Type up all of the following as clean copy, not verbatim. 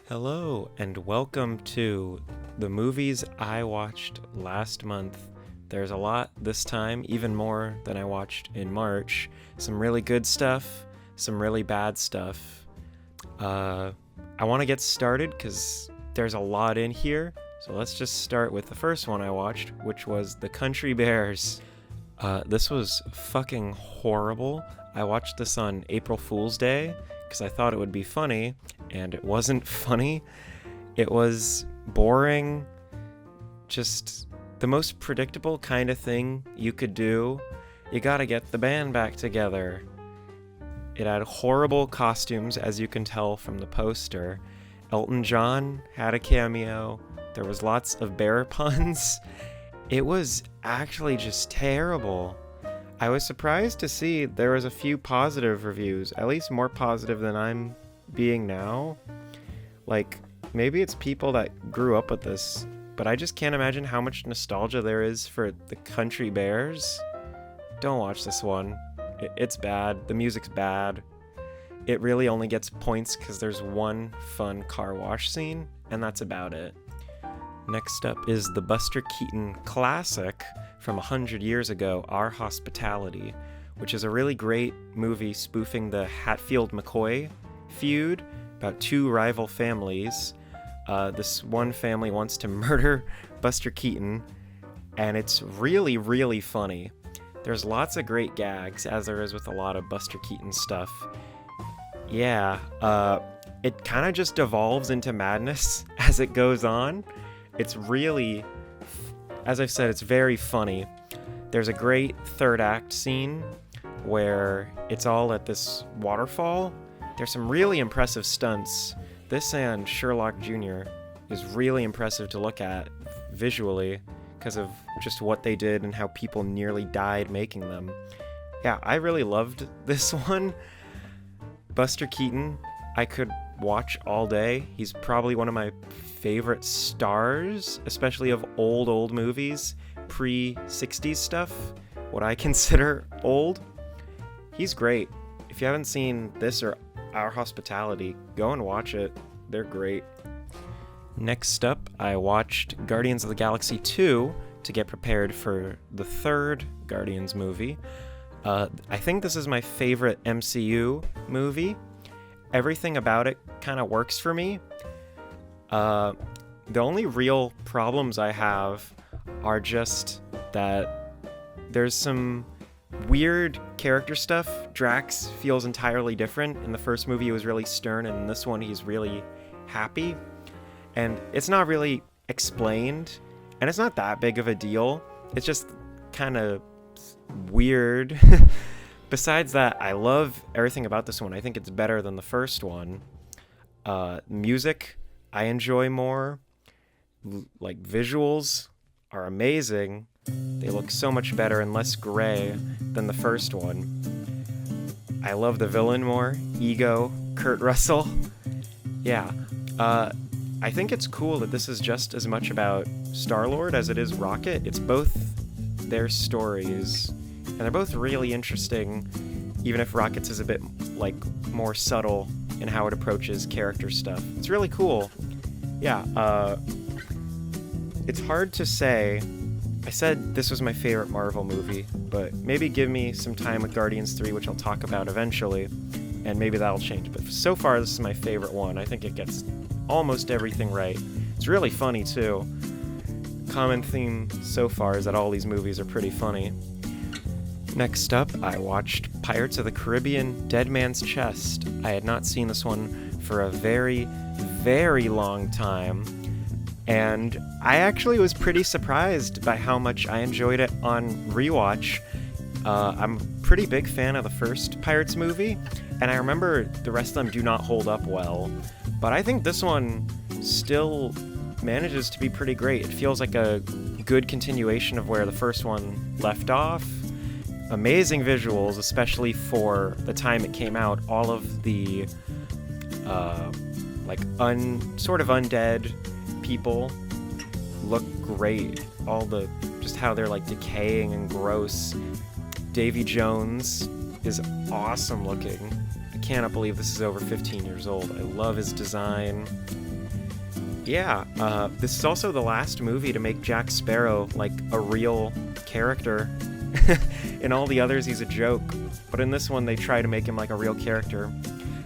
Hello, and welcome to the movies I watched last month. There's a lot this time, even more than I watched in March. Some really good stuff, some really bad stuff. I want to get started because there's a lot in here. So let's just start with the first one I watched, which was The Country Bears. This was fucking horrible. I watched this on April Fool's Day because I thought it would be funny, and it wasn't funny. It was boring, just the most predictable kind of thing you could do. You gotta get the band back together. It had horrible costumes, as you can tell from the poster. Elton John had a cameo. There was lots of bear puns. It was actually just terrible. I was surprised to see there was a few positive reviews, at least more positive than I'm being now. Like, maybe it's people that grew up with this, but I just can't imagine how much nostalgia there is for the Country Bears. Don't watch this one. It's bad. The music's bad. It really only gets points because there's one fun car wash scene, and that's about it. Next up is the Buster Keaton classic from 100 years ago, Our Hospitality, which is a really great movie spoofing the Hatfield-McCoy feud about two rival families. This one family wants to murder Buster Keaton, and it's really, really funny. There's lots of great gags, as there is with a lot of Buster Keaton stuff. Yeah, it kind of just devolves into madness as it goes on. It's really, as I've said, it's very funny. There's a great third act scene where it's all at this waterfall. There's some really impressive stunts. This and Sherlock Jr. is really impressive to look at visually because of just what they did and how people nearly died making them. Yeah, I really loved this one. Buster Keaton, I could watch all day. He's probably one of my favorite stars, especially of old movies, pre-60s stuff, what I consider old. He's great. If you haven't seen this or Our Hospitality, go and watch it. They're great. Next up, I watched Guardians of the Galaxy 2 to get prepared for the third Guardians movie. I think this is my favorite MCU movie. Everything about it kind of works for me. The only real problems I have are just that there's some weird character stuff. Drax feels entirely different. In the first movie, he was really stern, and in this one, he's really happy. And it's not really explained, and it's not that big of a deal. It's just kind of weird. Besides that, I love everything about this one. I think it's better than the first one. Music, I enjoy more. Like, visuals are amazing. They look so much better and less gray than the first one. I love the villain more. Ego, Kurt Russell. Yeah. I think it's cool that this is just as much about Star-Lord as it is Rocket. It's both their stories, and they're both really interesting, even if Rocket's is a bit, like, more subtle in how it approaches character stuff. It's really cool. Yeah, it's hard to say. I said this was my favorite Marvel movie, but maybe give me some time with Guardians 3, which I'll talk about eventually, and maybe that'll change. But so far, this is my favorite one. I think it gets almost everything right. It's really funny, too. Common theme so far is that all these movies are pretty funny. Next up, I watched Pirates of the Caribbean: Dead Man's Chest. I had not seen this one for a very, very long time, and I actually was pretty surprised by how much I enjoyed it on rewatch. I'm a pretty big fan of the first Pirates movie, and I remember the rest of them do not hold up well, but I think this one still manages to be pretty great. It feels like a good continuation of where the first one left off. Amazing visuals, especially for the time it came out. All of the sort of undead people look great. All the just how they're like decaying and gross. Davy Jones is awesome looking. I cannot believe this is over 15 years old. I love his design. Yeah, this is also the last movie to make Jack Sparrow like a real character. In all the others, he's a joke, but in this one, they try to make him like a real character.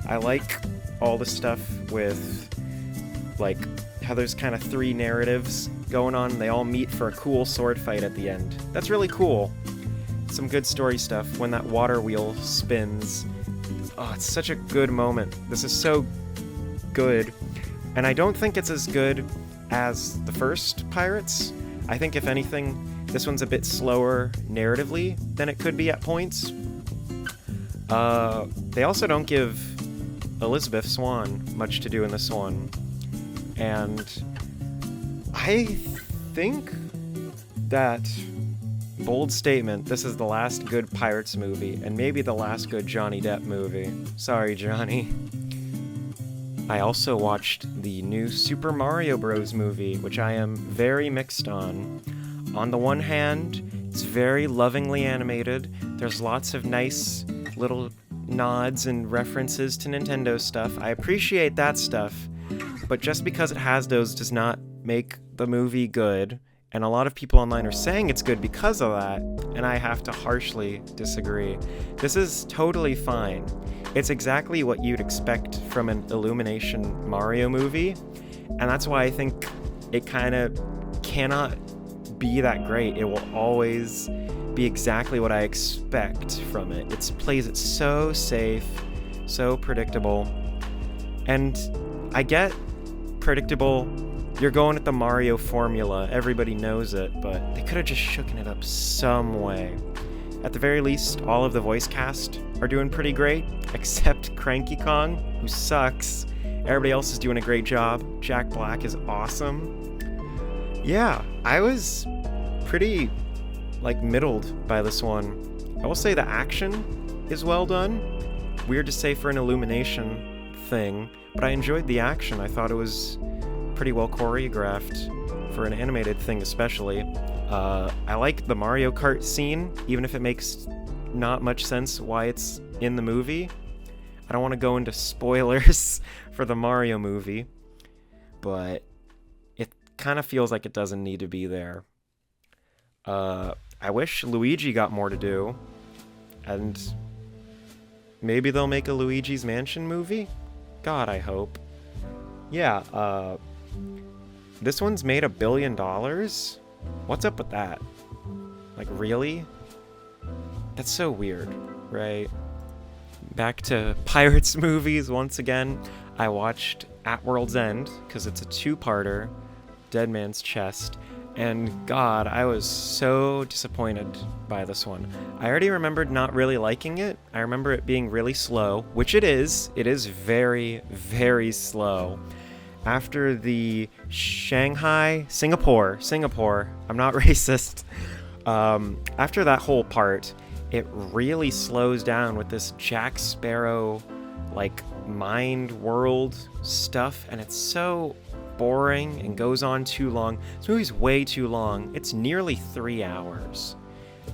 I like all the stuff with like how there's kind of 3 narratives going on. They all meet for a cool sword fight at the end. That's really cool. Some good story stuff when that water wheel spins. Oh, it's such a good moment. This is so good. And I don't think it's as good as the first Pirates. I think, if anything, this one's a bit slower narratively than it could be at points. They also don't give Elizabeth Swann much to do in this one. And I think that, bold statement, this is the last good Pirates movie, and maybe the last good Johnny Depp movie. Sorry, Johnny. I also watched the new Super Mario Bros. Movie, which I am very mixed on. On the one hand, it's very lovingly animated. There's lots of nice little nods and references to Nintendo stuff. I appreciate that stuff, but just because it has those does not make the movie good. And a lot of people online are saying it's good because of that, and I have to harshly disagree. This is totally fine. It's exactly what you'd expect from an Illumination Mario movie, and that's why I think it kind of cannot be that great. It will always be exactly what I expect from it. It plays it so safe, so predictable, and I get predictable. You're going at the Mario formula, everybody knows it, but they could have just shooken it up some way. At the very least, all of the voice cast are doing pretty great, except Cranky Kong, who sucks. Everybody else is doing a great job. Jack Black is awesome. Yeah, I was pretty, middled by this one. I will say the action is well done. Weird to say for an Illumination thing, but I enjoyed the action. I thought it was pretty well choreographed for an animated thing especially. I like the Mario Kart scene, even if it makes not much sense why it's in the movie. I don't want to go into spoilers for the Mario movie, but it kind of feels like it doesn't need to be there. I wish Luigi got more to do, and maybe they'll make a Luigi's Mansion movie? God, I hope. Yeah, this one's made $1 billion? What's up with that? Really? That's so weird, right? Back to Pirates movies once again. I watched At World's End, because it's a 2-parter, Dead Man's Chest, and God, I was so disappointed by this one. I already remembered not really liking it. I remember it being really slow, which it is. It is very, very slow. After the Singapore, I'm not racist. After that whole part, it really slows down with this Jack Sparrow, mind world stuff, and it's so boring and goes on too long. This movie's way too long. It's nearly 3 hours.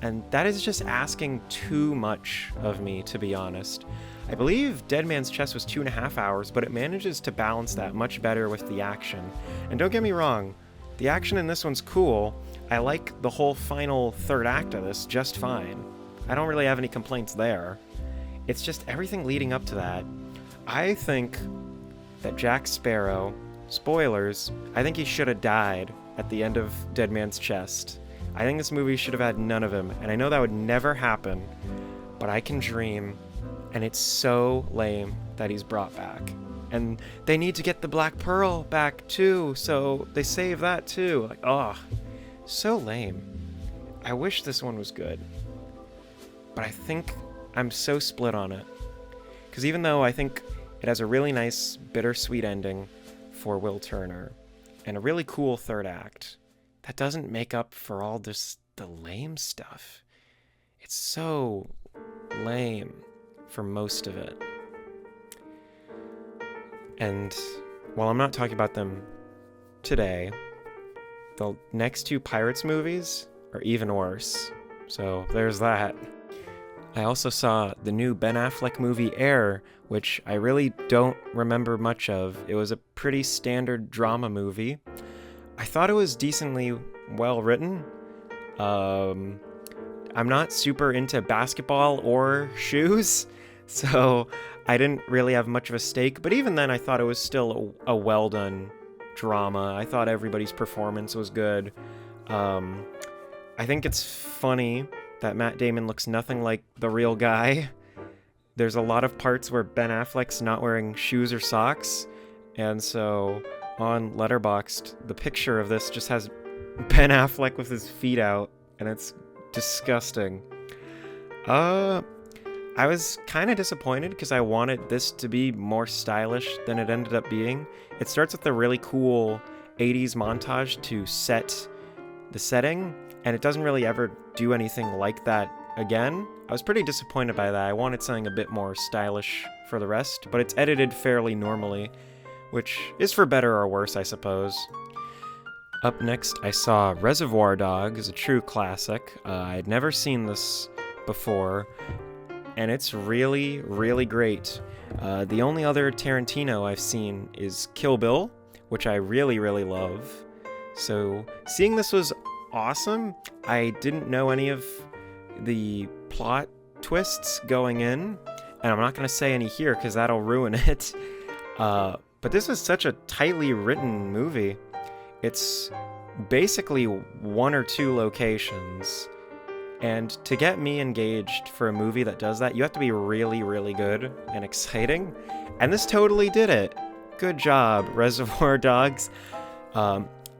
And that is just asking too much of me, to be honest. I believe Dead Man's Chest was 2.5 hours, but it manages to balance that much better with the action. And don't get me wrong, the action in this one's cool. I like the whole final third act of this just fine. I don't really have any complaints there. It's just everything leading up to that. I think that Jack Sparrow, spoilers, I think he should have died at the end of Dead Man's Chest. I think this movie should have had none of him, and I know that would never happen, but I can dream. And it's so lame that he's brought back. And they need to get the Black Pearl back too, so they save that too. So lame. I wish this one was good. But I think I'm so split on it. Because even though I think it has a really nice, bittersweet ending for Will Turner, and a really cool third act, that doesn't make up for all this, the lame stuff. It's so lame for most of it. And while I'm not talking about them today, the next 2 Pirates movies are even worse. So there's that. I also saw the new Ben Affleck movie Air, which I really don't remember much of. It was a pretty standard drama movie. I thought it was decently well written. I'm not super into basketball or shoes, so I didn't really have much of a stake. But even then, I thought it was still a well done drama. I thought everybody's performance was good. I think it's funny that Matt Damon looks nothing like the real guy. There's a lot of parts where Ben Affleck's not wearing shoes or socks, and so on Letterboxd, the picture of this just has Ben Affleck with his feet out, and it's disgusting. I was kind of disappointed because I wanted this to be more stylish than it ended up being. It starts with a really cool 80s montage to set the setting, and it doesn't really ever do anything like that again. I was pretty disappointed by that. I wanted something a bit more stylish for the rest, but it's edited fairly normally, which is for better or worse, I suppose. Up next, I saw Reservoir Dogs, a true classic. I'd never seen this before, and it's really, really great. The only other Tarantino I've seen is Kill Bill, which I really, really love. So seeing this was awesome. I didn't know any of the plot twists going in, and I'm not going to say any here because that'll ruin it. But this is such a tightly written movie. It's basically one or two locations, and to get me engaged for a movie that does that, you have to be really, really good and exciting, and this totally did it. Good job, Reservoir Dogs.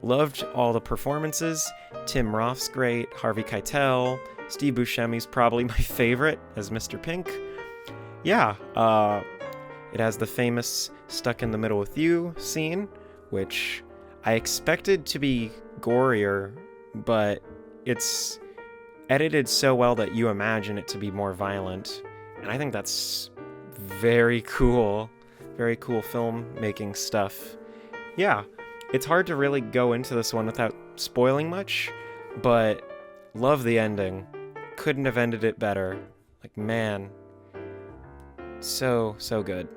Loved all the performances. Tim Roth's great, Harvey Keitel, Steve Buscemi's probably my favorite as Mr. Pink. Yeah, it has the famous Stuck in the Middle with You scene, which I expected to be gorier, but it's edited so well that you imagine it to be more violent, and I think that's very cool filmmaking stuff. Yeah, it's hard to really go into this one without spoiling much, but love the ending. Couldn't have ended it better. Like, man, so good.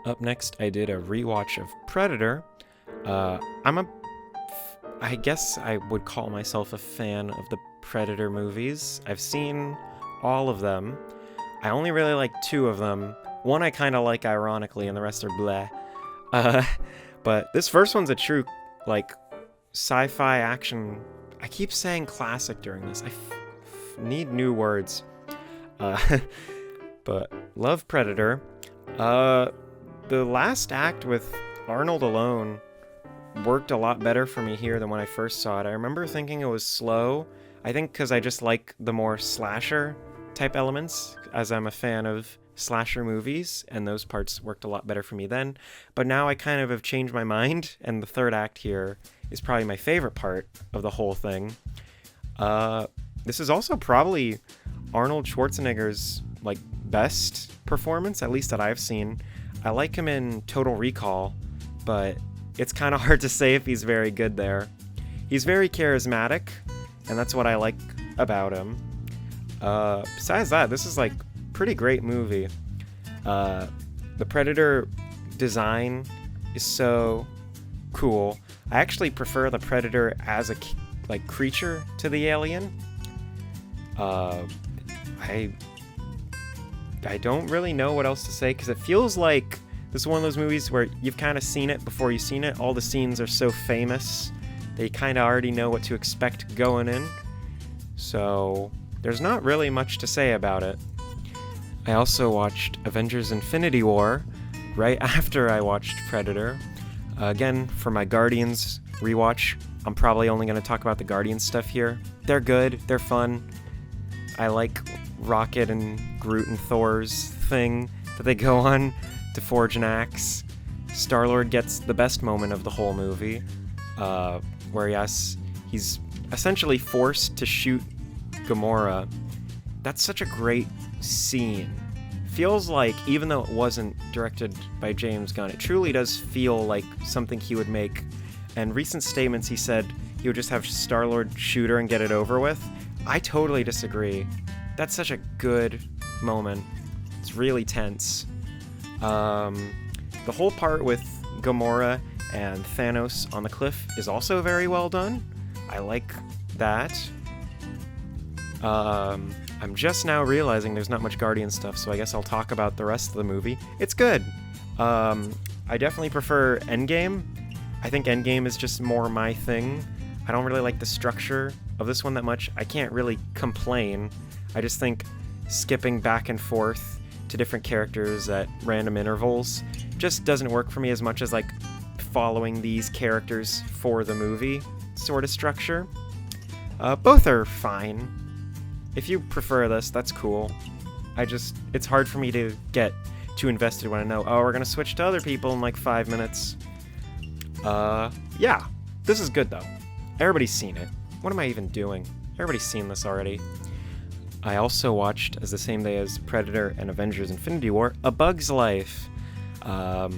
Up next, I did a rewatch of Predator. I guess I would call myself a fan of the Predator movies. I've seen all of them. I only really like two of them. One I kind of like ironically, and the rest are bleh. But this first one's a true, like, sci-fi action. I keep saying classic during this. I need new words. But love Predator. The last act with Arnold alone worked a lot better for me here than when I first saw it. I remember thinking it was slow. I think because I just like the more slasher type elements, as I'm a fan of slasher movies, and those parts worked a lot better for me then. But now I kind of have changed my mind, and the third act here is probably my favorite part of the whole thing. This is also probably Arnold Schwarzenegger's like best performance, at least that I've seen. I like him in Total Recall, but it's kind of hard to say if he's very good there. He's very charismatic, and that's what I like about him. Besides that, this is like pretty great movie. The Predator design is so cool. I actually prefer the Predator as a like creature to the alien. I don't really know what else to say because it feels like this is one of those movies where you've kind of seen it before you've seen it. All the scenes are so famous that you kind of already know what to expect going in. So there's not really much to say about it. I also watched Avengers Infinity War right after I watched Predator. Again, for my Guardians rewatch, I'm probably only going to talk about the Guardians stuff here. They're good, they're fun. I like Rocket and Groot and Thor's thing that they go on to forge an axe. Star-Lord gets the best moment of the whole movie, where he's essentially forced to shoot Gamora. That's such a great scene. Feels like, even though it wasn't directed by James Gunn, it truly does feel like something he would make. And recent statements, he said he would just have Star-Lord shoot her and get it over with. I totally disagree. That's such a good moment. It's really tense. The whole part with Gamora and Thanos on the cliff is also very well done. I like that. I'm just now realizing there's not much Guardian stuff, so I guess I'll talk about the rest of the movie. It's good. I definitely prefer Endgame. I think Endgame is just more my thing. I don't really like the structure of this one that much. I can't really complain. I just think skipping back and forth to different characters at random intervals just doesn't work for me as much as like following these characters for the movie sort of structure. Both are fine. If you prefer this, that's cool. It's hard for me to get too invested when I know, oh, we're gonna switch to other people in like 5 minutes. Yeah, this is good though. Everybody's seen it. What am I even doing? Everybody's seen this already. I also watched, as the same day as Predator and Avengers Infinity War, A Bug's Life. I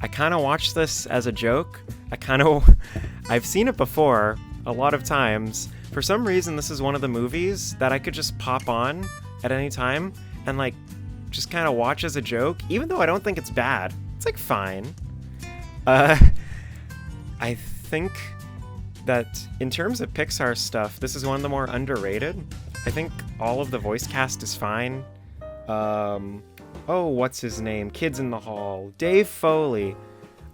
kind of watched this as a joke. I've seen it before a lot of times. For some reason, this is one of the movies that I could just pop on at any time and like just kind of watch as a joke, even though I don't think it's bad. It's like fine. I think that in terms of Pixar stuff, this is one of the more underrated. I think all of the voice cast is fine. What's his name? Kids in the Hall. Dave Foley.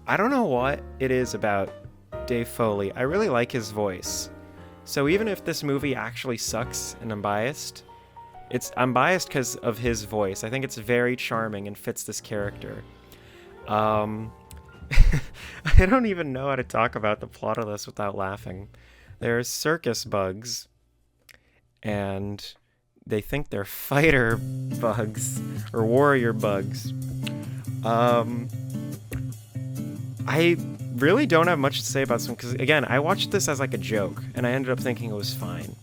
I don't know what it is about Dave Foley. I really like his voice. So even if this movie actually sucks and I'm biased because of his voice. I think it's very charming and fits this character. I don't even know how to talk about the plot of this without laughing. There's circus bugs, and they think they're fighter bugs, or warrior bugs. I really don't have much to say about this one, because, again, I watched this as like a joke, and I ended up thinking it was fine.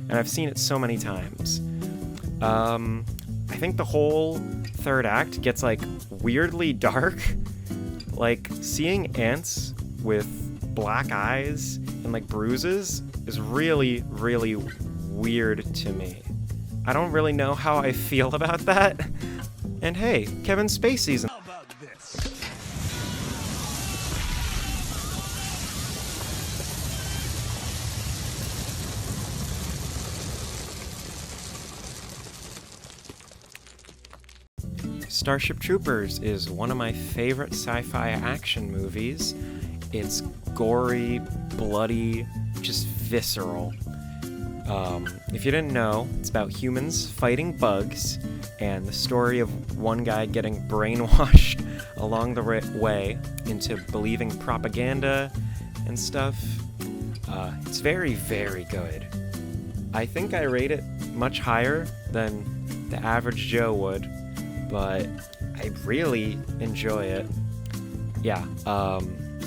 And I've seen it so many times. I think the whole third act gets, like, weirdly dark. Like, seeing ants with black eyes and, like, bruises is really, really weird to me. I don't really know how I feel about that. And hey, Kevin Spacey's in. How about this? Starship Troopers is one of my favorite sci-fi action movies. It's gory, bloody, just visceral. If you didn't know, it's about humans fighting bugs, and the story of one guy getting brainwashed along the way into believing propaganda and stuff. It's very, very good. I think I rate it much higher than the average Joe would, but I really enjoy it. Yeah,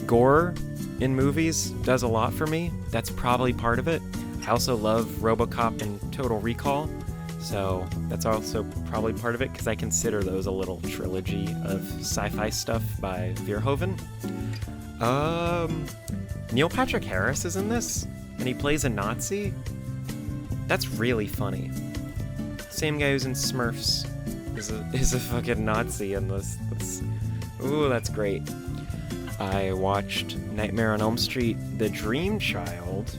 gore in movies does a lot for me. That's probably part of it. I also love RoboCop and Total Recall, so that's also probably part of it, because I consider those a little trilogy of sci-fi stuff by Verhoeven. Neil Patrick Harris is in this, and he plays a Nazi. That's really funny. Same guy who's in Smurfs is a fucking Nazi in this. That's great. I watched Nightmare on Elm Street: The Dream Child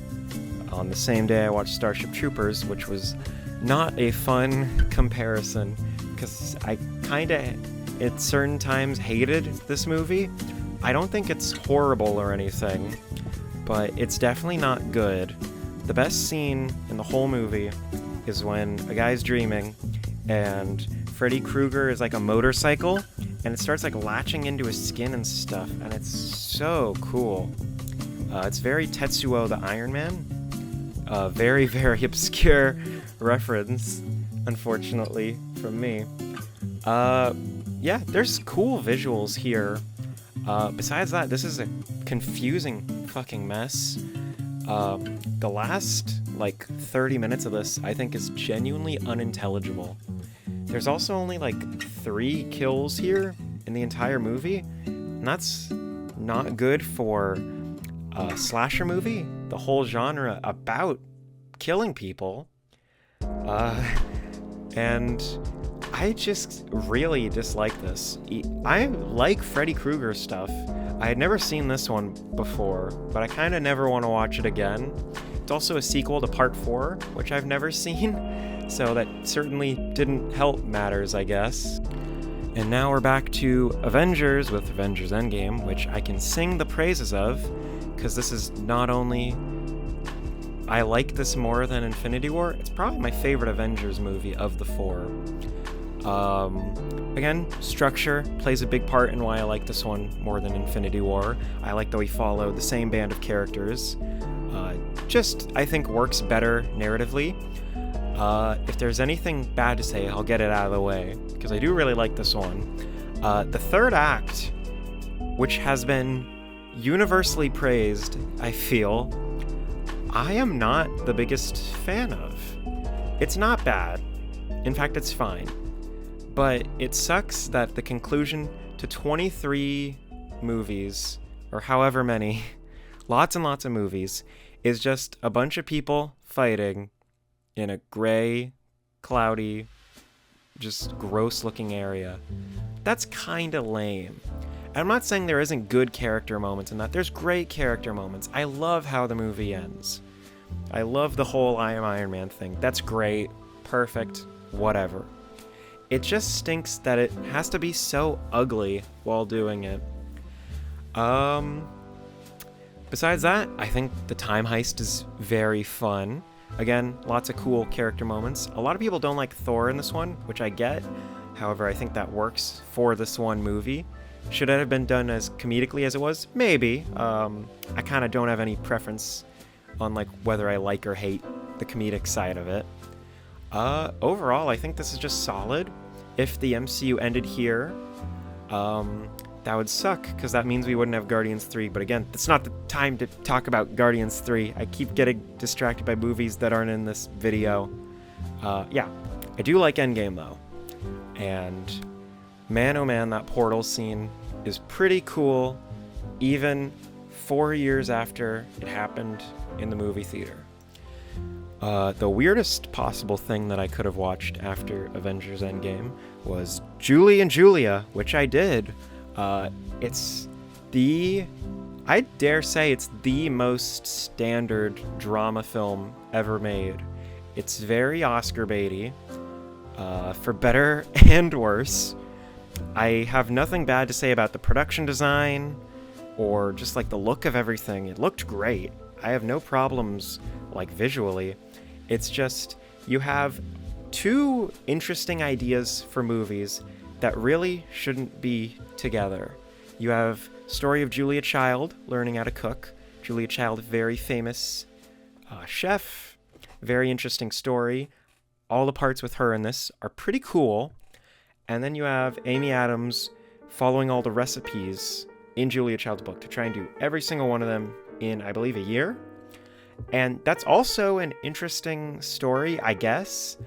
on the same day I watched Starship Troopers, which was not a fun comparison, because I kinda, at certain times, hated this movie. I don't think it's horrible or anything, but it's definitely not good. The best scene in the whole movie is when a guy's dreaming, and Freddy Krueger is like a motorcycle, and it starts like latching into his skin and stuff, and it's so cool. It's very Tetsuo the Iron Man. Very, very obscure reference, unfortunately, from me. Yeah, there's cool visuals here. Besides that, this is a confusing fucking mess. The last, 30 minutes of this, I think, is genuinely unintelligible. There's also only, 3 kills here in the entire movie, and that's not good for a slasher movie, the whole genre about killing people. And I just really dislike this. I like Freddy Krueger stuff. I had never seen this one before, but I kind of never want to watch it again. It's also a sequel to Part 4, which I've never seen, so that certainly didn't help matters, I guess. And now we're back to Avengers with Avengers Endgame, which I can sing the praises of, because this is not only... I like this more than Infinity War. It's probably my favorite Avengers movie of the 4. Again, structure plays a big part in why I like this one more than Infinity War. I like that we follow the same band of characters. Just, I think, works better narratively. If there's anything bad to say, I'll get it out of the way, because I do really like this one. The third act, which has been universally praised, I feel, I am not the biggest fan of. It's not bad. In fact, it's fine. But it sucks that the conclusion to 23 movies, or however many, lots and lots of movies, is just a bunch of people fighting in a gray, cloudy, just gross-looking area. That's kind of lame. I'm not saying there isn't good character moments in that. There's great character moments. I love how the movie ends. I love the whole I am Iron Man thing. That's great, perfect, whatever. It just stinks that it has to be so ugly while doing it. Besides that, I think the time heist is very fun. Again, lots of cool character moments. A lot of people don't like Thor in this one, which I get. However, I think that works for this one movie. Should it have been done as comedically as it was? Maybe. I kind of don't have any preference on like whether I like or hate the comedic side of it. Overall, I think this is just solid. If the MCU ended here, that would suck, because that means we wouldn't have Guardians 3. But again, it's not the time to talk about Guardians 3. I keep getting distracted by movies that aren't in this video. Yeah, I do like Endgame, though. And man, oh man, that portal scene is pretty cool, even 4 years after it happened in the movie theater. The weirdest possible thing that I could have watched after Avengers Endgame was Julie and Julia, which I did. It's I dare say it's the most standard drama film ever made. It's very Oscar baity, for better and worse. I have nothing bad to say about the production design or just like the look of everything. It looked great. I have no problems like visually. It's just you have two interesting ideas for movies that really shouldn't be together. You have story of Julia Child learning how to cook. Julia Child, very famous chef. Very interesting story. All the parts with her in this are pretty cool. And then you have Amy Adams following all the recipes in Julia Child's book to try and do every single one of them in, I believe, a year. And that's also an interesting story, I guess.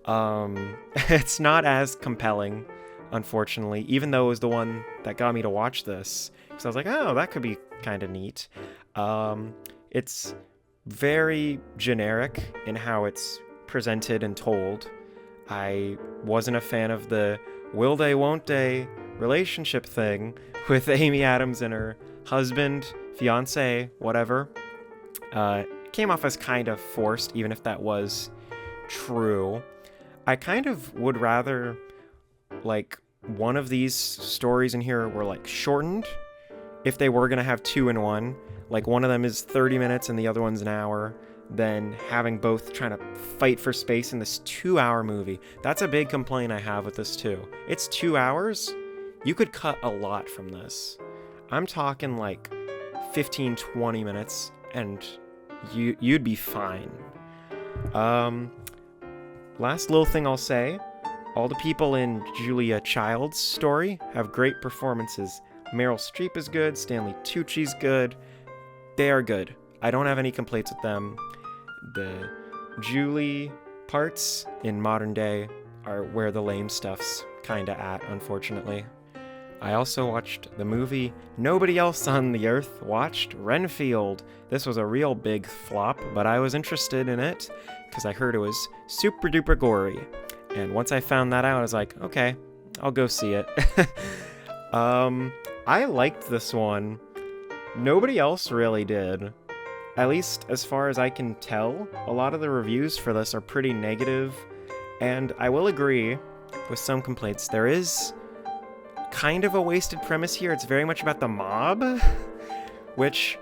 It's not as compelling, unfortunately, even though it was the one that got me to watch this. Because I was like, oh, that could be kind of neat. It's very generic in how it's presented and told. I wasn't a fan of the will they, won't they relationship thing with Amy Adams and her husband, fiance, whatever. It came off as kind of forced, even if that was true. I kind of would rather, like, one of these stories in here were, like, shortened, if they were going to have two in one. Like, one of them is 30 minutes and the other one's an hour, than having both trying to fight for space in this 2-hour movie. That's a big complaint I have with this, too. It's 2 hours. You could cut a lot from this. I'm talking, like, 15, 20 minutes, and you'd be fine. Last little thing I'll say, all the people in Julia Child's story have great performances. Meryl Streep is good, Stanley Tucci's good. They are good. I don't have any complaints with them. The Julie parts in modern day are where the lame stuff's kinda at, unfortunately. I also watched the movie nobody else on the earth watched, Renfield. This was a real big flop, but I was interested in it because I heard it was super duper gory. And once I found that out, I was like, okay, I'll go see it. I liked this one. Nobody else really did. At least as far as I can tell, a lot of the reviews for this are pretty negative, and I will agree with some complaints. There is kind of a wasted premise here. It's very much about the mob, which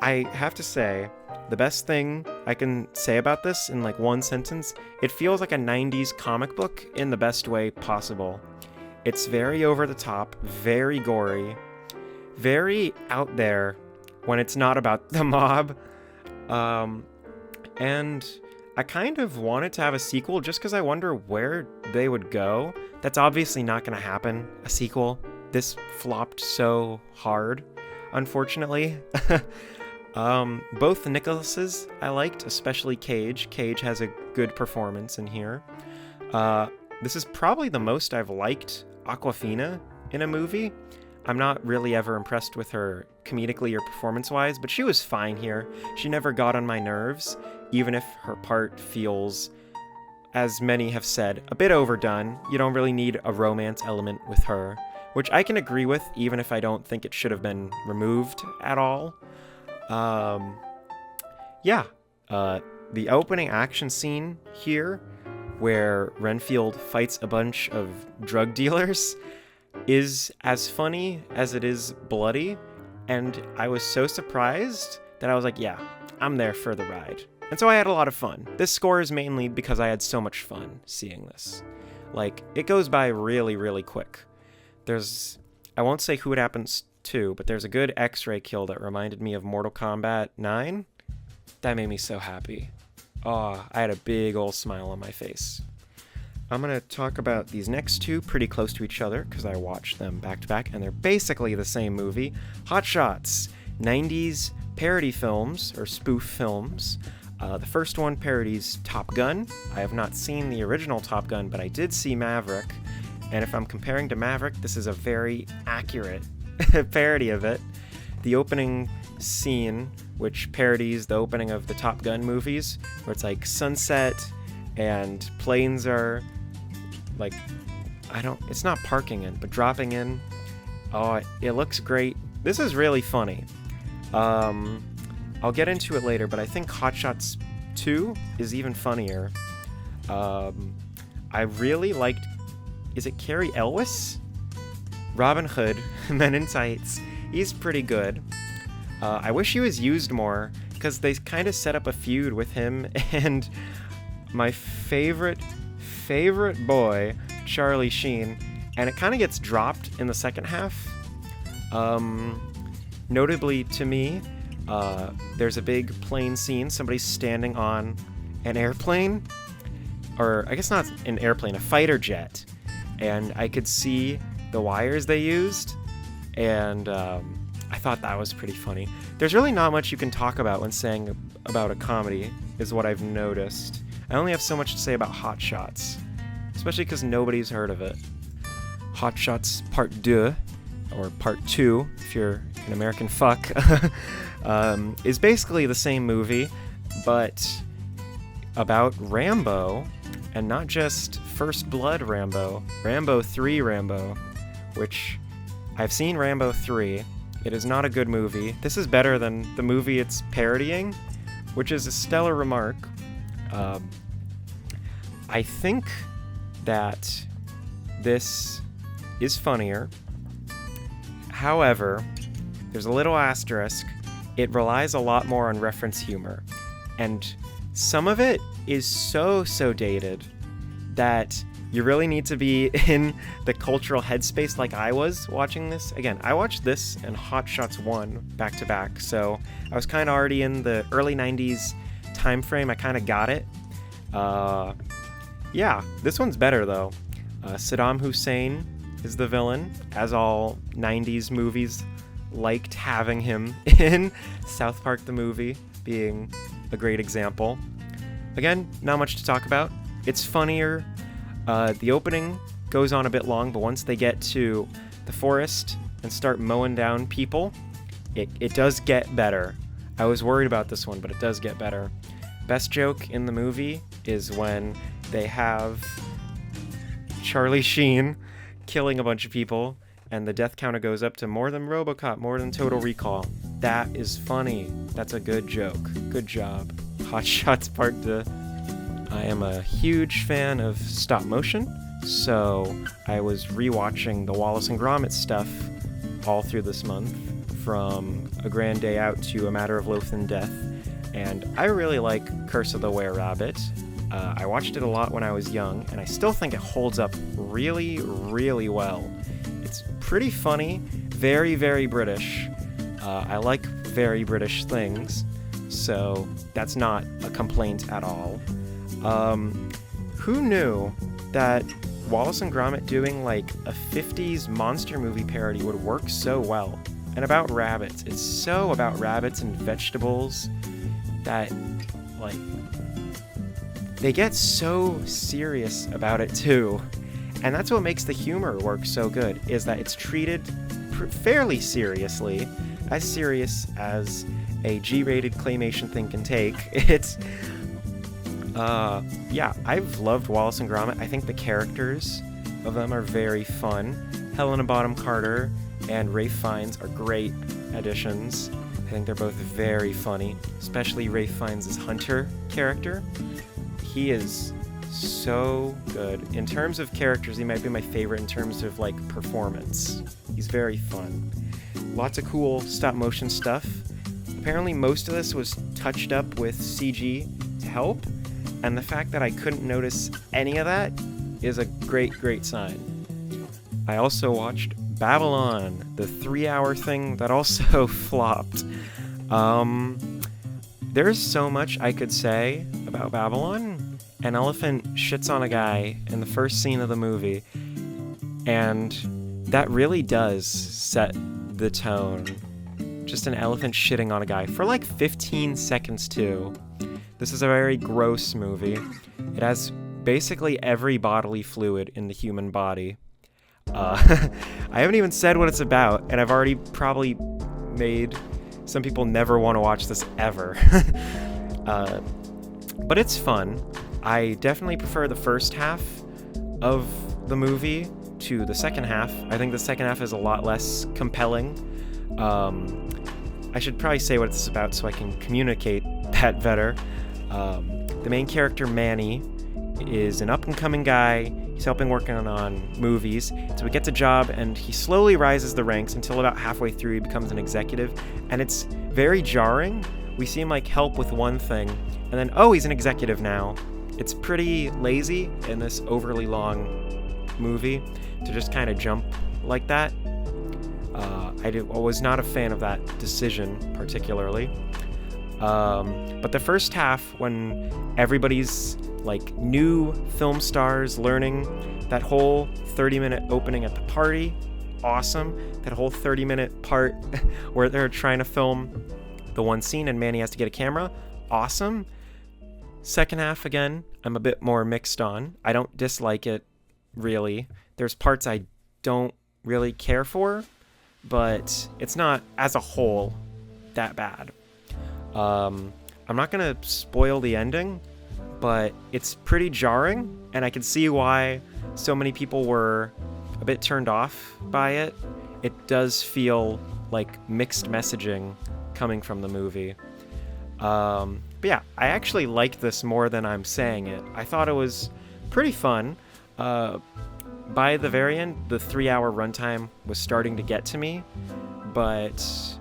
I have to say, the best thing I can say about this in like one sentence, it feels like a 90s comic book in the best way possible. It's very over the top, very gory, very out there when it's not about the mob. And I kind of wanted to have a sequel just because I wonder where they would go. That's obviously not going to happen, a sequel. This flopped so hard, unfortunately. Both the Nicholases I liked, especially Cage. Cage has a good performance in here. This is probably the most I've liked Awkwafina in a movie. I'm not really ever impressed with her comedically or performance-wise, but she was fine here. She never got on my nerves, even if her part feels, as many have said, a bit overdone. You don't really need a romance element with her, which I can agree with, even if I don't think it should have been removed at all. The opening action scene here, where Renfield fights a bunch of drug dealers, is as funny as it is bloody, and I was so surprised that I was like, yeah, I'm there for the ride. And so I had a lot of fun. This score is mainly because I had so much fun seeing this. Like, it goes by really, really quick. I won't say who it happens to, but there's a good X-ray kill that reminded me of Mortal Kombat 9. That made me so happy. Oh, I had a big old smile on my face. I'm going to talk about these next two pretty close to each other because I watched them back to back, and they're basically the same movie. Hot Shots, 90s parody films, or spoof films. The first one parodies Top Gun. I have not seen the original Top Gun, but I did see Maverick. And if I'm comparing to Maverick, this is a very accurate parody of it. The opening scene, which parodies the opening of the Top Gun movies, where it's like sunset and planes are like, it's not parking in, but dropping in. Oh, it looks great. This is really funny. I'll get into it later, but I think Hot Shots 2 is even funnier. I really liked, is it Cary Elwes? Robin Hood, Men in Tights. He's pretty good. I wish he was used more, because they kind of set up a feud with him and my favorite boy, Charlie Sheen, and it kind of gets dropped in the second half. Notably to me, there's a big plane scene. Somebody's standing on an airplane, or I guess not an airplane, a fighter jet, and I could see the wires they used, and I thought that was pretty funny. There's really not much you can talk about when saying about a comedy, is what I've noticed. I only have so much to say about Hot Shots, especially because nobody's heard of it. Hot Shots Part 2, or Part 2, if you're an American fuck, is basically the same movie, but about Rambo, and not just First Blood Rambo, Rambo 3 Rambo, which I've seen Rambo 3. It is not a good movie. This is better than the movie it's parodying, which is a stellar remark. I think that this is funnier. However, there's a little asterisk. It relies a lot more on reference humor. And some of it is so dated that you really need to be in the cultural headspace like I was watching this. Again, I watched this and Hot Shots 1 back to back, so I was kind of already in the early 90s time frame. I kind of got it. Yeah, this one's better though. Saddam Hussein is the villain, as all 90s movies liked having him in. South Park the movie being a great example. Again, not much to talk about. It's funnier. The opening goes on a bit long, but once they get to the forest and start mowing down people, it does get better. I was worried about this one, but it does get better. Best joke in the movie is when they have Charlie Sheen killing a bunch of people, and the death counter goes up to more than RoboCop, more than Total Recall. That is funny. That's a good joke. Good job. Hot Shots Part 2. I am a huge fan of stop motion, so I was rewatching the Wallace and Gromit stuff all through this month, from A Grand Day Out to A Matter of Loath and Death, and I really like Curse of the Were-Rabbit. I watched it a lot when I was young, and I still think it holds up really, really well. It's pretty funny, very, very British. I like very British things, so that's not a complaint at all. Who knew that Wallace and Gromit doing like a 50s monster movie parody would work so well? And about rabbits. It's so about rabbits and vegetables that, like, they get so serious about it too. And that's what makes the humor work so good, is that it's treated fairly seriously, as serious as a G-rated claymation thing can take. It's, yeah, I've loved Wallace and Gromit. I think the characters of them are very fun. Helena Bonham Carter and Ralph Fiennes are great additions. I think they're both very funny, especially Ralph Fiennes' Hunter character. He is so good. In terms of characters, he might be my favorite in terms of, like, performance. He's very fun. Lots of cool stop-motion stuff. Apparently most of this was touched up with CG to help, and the fact that I couldn't notice any of that is a great, great sign. I also watched Babylon, the 3-hour thing that also flopped. There's so much I could say about Babylon. An elephant shits on a guy in the first scene of the movie, and that really does set the tone. Just an elephant shitting on a guy for like 15 seconds too. This is a very gross movie. It has basically every bodily fluid in the human body. I haven't even said what it's about, and I've already probably made some people never want to watch this ever. But it's fun. I definitely prefer the first half of the movie to the second half. I think the second half is a lot less compelling. I should probably say what it's about so I can communicate that better. The main character, Manny, is an up-and-coming guy. He's helping working on movies. So he gets a job, and he slowly rises the ranks until about halfway through he becomes an executive. And it's very jarring. We see him, like, help with one thing, and then, oh, he's an executive now. It's pretty lazy in this overly long movie to just kind of jump like that. I was not a fan of that decision particularly. But the first half, when everybody's like new film stars learning, that whole 30-minute opening at the party, awesome. That whole 30-minute part where they're trying to film the one scene and Manny has to get a camera, awesome. Second half, again, I'm a bit more mixed on. I don't dislike it, really. There's parts I don't really care for, but it's not, as a whole, that bad. I'm not going to spoil the ending, but it's pretty jarring, and I can see why so many people were a bit turned off by it. It does feel like mixed messaging coming from the movie. But yeah, I actually liked this more than I'm saying it. I thought it was pretty fun. By the very end, the 3-hour runtime was starting to get to me, but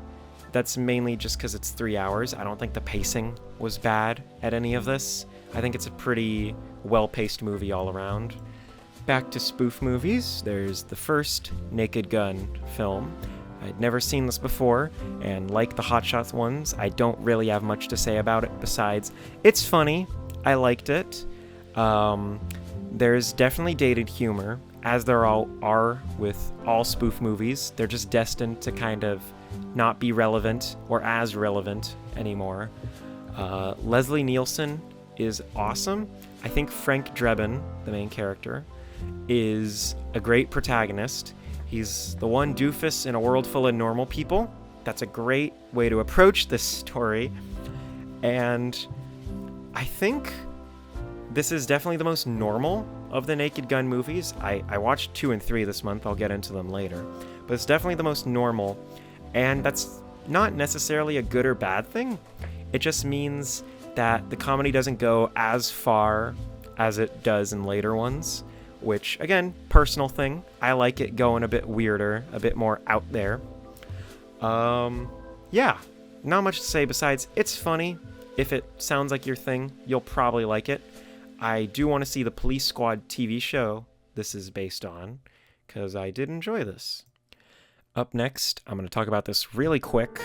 that's mainly just because it's 3 hours. I don't think the pacing was bad at any of this. I think it's a pretty well-paced movie all around. Back to spoof movies, there's the first Naked Gun film. I'd never seen this before, and like the Hot Shots ones, I don't really have much to say about it besides it's funny. I liked it. There's definitely dated humor, as there all are with all spoof movies. They're just destined to kind of not be relevant or as relevant anymore. Leslie Nielsen is awesome. I think Frank Drebin, the main character, is a great protagonist. He's the one doofus in a world full of normal people. That's a great way to approach this story. And I think this is definitely the most normal of the Naked Gun movies. I watched 2 and 3 this month. I'll get into them later. But it's definitely the most normal. And that's not necessarily a good or bad thing. It just means that the comedy doesn't go as far as it does in later ones. Which, again, personal thing. I like it going a bit weirder, a bit more out there. Yeah, not much to say besides it's funny. If it sounds like your thing, you'll probably like it. I do want to see the Police Squad TV show this is based on, because I did enjoy this. Up next, I'm going to talk about this really quick.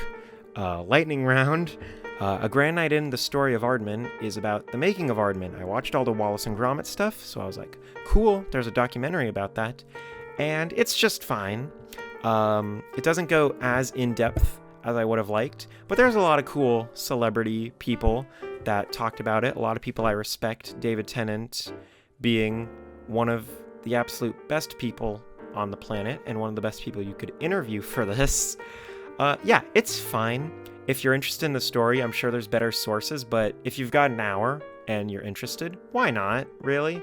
Lightning round. A Grand Night In, the Story of Aardman is about the making of Aardman. I watched all the Wallace and Gromit stuff, so I was like, cool, there's a documentary about that. And it's just fine. It doesn't go as in-depth as I would have liked, but there's a lot of cool celebrity people that talked about it. A lot of people I respect, David Tennant being one of the absolute best people on the planet and one of the best people you could interview for this. Yeah, it's fine. If you're interested in the story, I'm sure there's better sources, but if you've got an hour and you're interested, why not, really?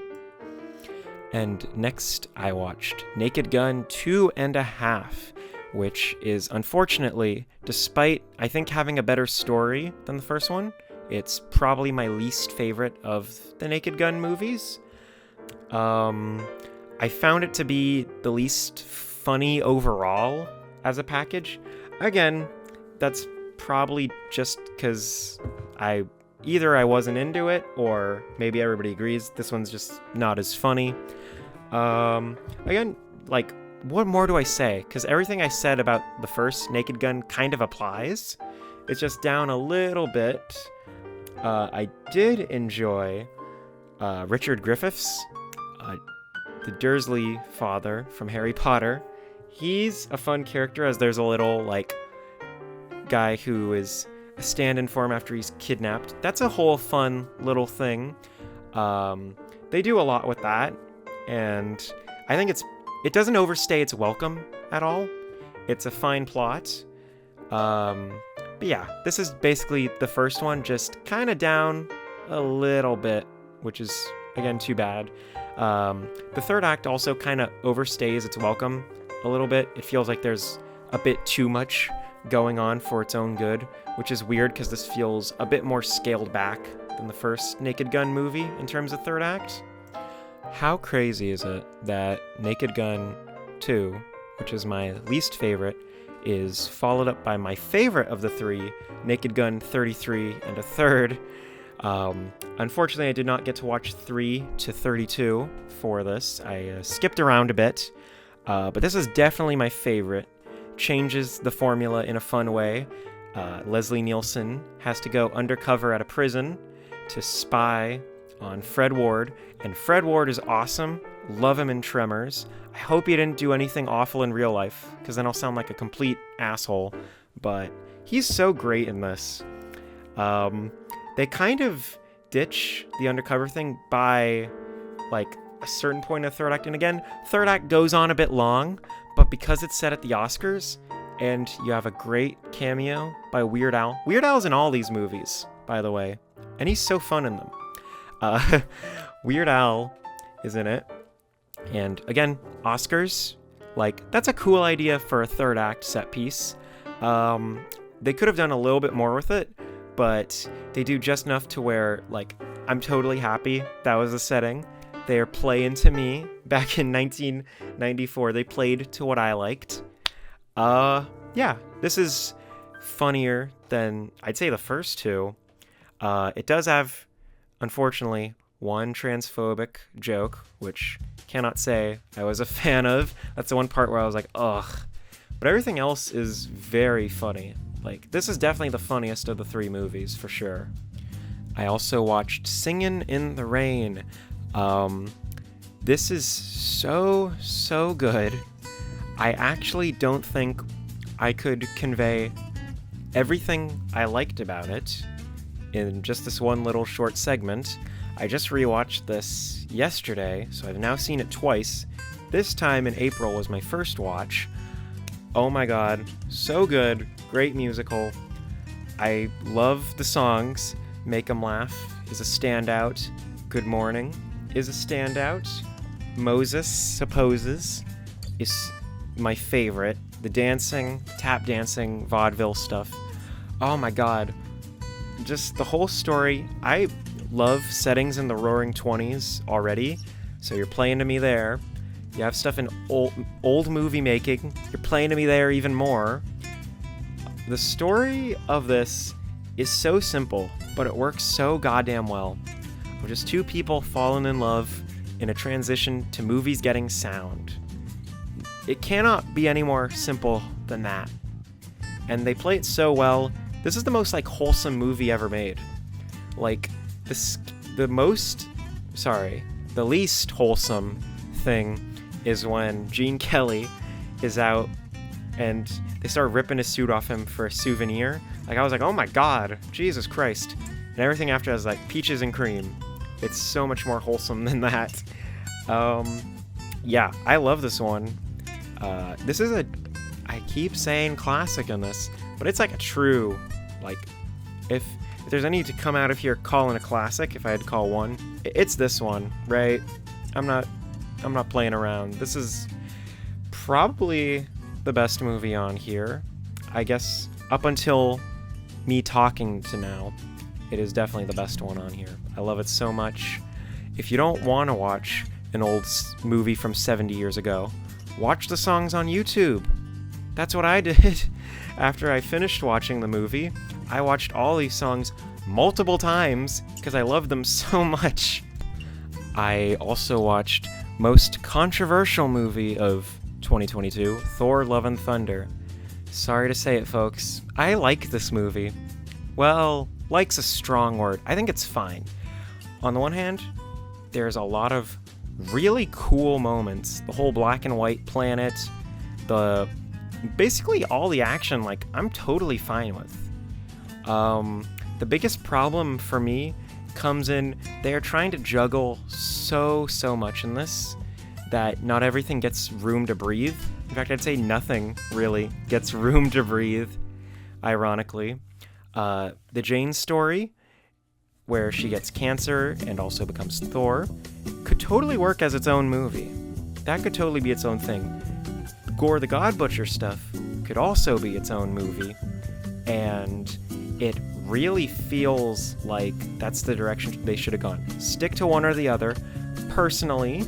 And next, I watched Naked Gun 2.5, which is unfortunately, despite, I think, having a better story than the first one, it's probably my least favorite of the Naked Gun movies. I found it to be the least funny overall as a package. Again, that's probably just because I wasn't into it, or maybe everybody agrees this one's just not as funny. Again, like, what more do I say? Because everything I said about the first Naked Gun kind of applies. It's just down a little bit. I did enjoy Richard Griffiths, the Dursley father from Harry Potter. He's a fun character, as there's a little, like, guy who is a stand-in for him after he's kidnapped. That's a whole fun little thing. They do a lot with that, and I think it doesn't overstay its welcome at all. It's a fine plot. But yeah, this is basically the first one, just kind of down a little bit, which is, again, too bad. The third act also kind of overstays its welcome a little bit. It feels like there's a bit too much going on for its own good, which is weird because this feels a bit more scaled back than the first Naked Gun movie in terms of third act. How crazy is it that Naked Gun 2, which is my least favorite, is followed up by my favorite of the three, Naked Gun 33 and a third. Unfortunately, I did not get to watch 3 to 32 for this. I skipped around a bit, but this is definitely my favorite. Changes the formula in a fun way. Leslie Nielsen has to go undercover at a prison to spy on Fred Ward, and Fred Ward is awesome. Love him in Tremors. I hope he didn't do anything awful in real life, because then I'll sound like a complete asshole, but he's so great in this. They kind of ditch the undercover thing by, like, a certain point of third act, and again, third act goes on a bit long, but because it's set at the Oscars, and you have a great cameo by Weird Al. Weird Al's in all these movies, by the way, and he's so fun in them. Weird Al is in it, and again, Oscars, like, that's a cool idea for a third act set piece. They could have done a little bit more with it, but they do just enough to where, like, I'm totally happy that was the setting. They're playing to me. Back in 1994, they played to what I liked. Yeah, this is funnier than, I'd say, the first two. It does have, unfortunately, one transphobic joke, which cannot say I was a fan of. That's the one part where I was like, ugh. But everything else is very funny. Like, this is definitely the funniest of the three movies, for sure. I also watched Singin' in the Rain. This is so good. I actually don't think I could convey everything I liked about it in just this one little short segment. I just rewatched this yesterday, so I've now seen it twice. This time in April was my first watch. Oh my god, so good. Great musical. I love the songs. Make 'Em Laugh is a standout. Good Morning is a standout. Moses Supposes is my favorite. The dancing, tap dancing, vaudeville stuff. Oh my god. Just the whole story. I love settings in the Roaring 20s already, so you're playing to me there. You have stuff in old movie making. You're playing to me there even more. The story of this is so simple, but it works so goddamn well. Of just two people falling in love in a transition to movies getting sound. It cannot be any more simple than that. And they play it so well. This is the most wholesome movie ever made. The least wholesome thing is when Gene Kelly is out and they start ripping his suit off him for a souvenir. I was like, oh my god, Jesus Christ. And everything after is peaches and cream. It's so much more wholesome than that. Yeah, I love this one. This is I keep saying classic in this, but it's a true, if there's any to come out of here calling a classic, if I had to call one, it's this one, right? I'm not playing around. This is probably the best movie on here. I guess up until me talking to now, it is definitely the best one on here. I love it so much. If you don't want to watch an old movie from 70 years ago, watch the songs on YouTube. That's what I did. After I finished watching the movie, I watched all these songs multiple times because I loved them so much. I also watched most controversial movie of 2022, Thor: Love and Thunder. Sorry to say it, folks. I like this movie. Well, like's a strong word. I think it's fine. On the one hand, there's a lot of really cool moments. The whole black and white planet, basically all the action, I'm totally fine with. The biggest problem for me comes in they're trying to juggle so much in this that not everything gets room to breathe. In fact, I'd say nothing really gets room to breathe, ironically. The Jane story, where she gets cancer and also becomes Thor, could totally work as its own movie. That could totally be its own thing. Gore the God Butcher stuff could also be its own movie. And it really feels like that's the direction they should have gone. Stick to one or the other. Personally,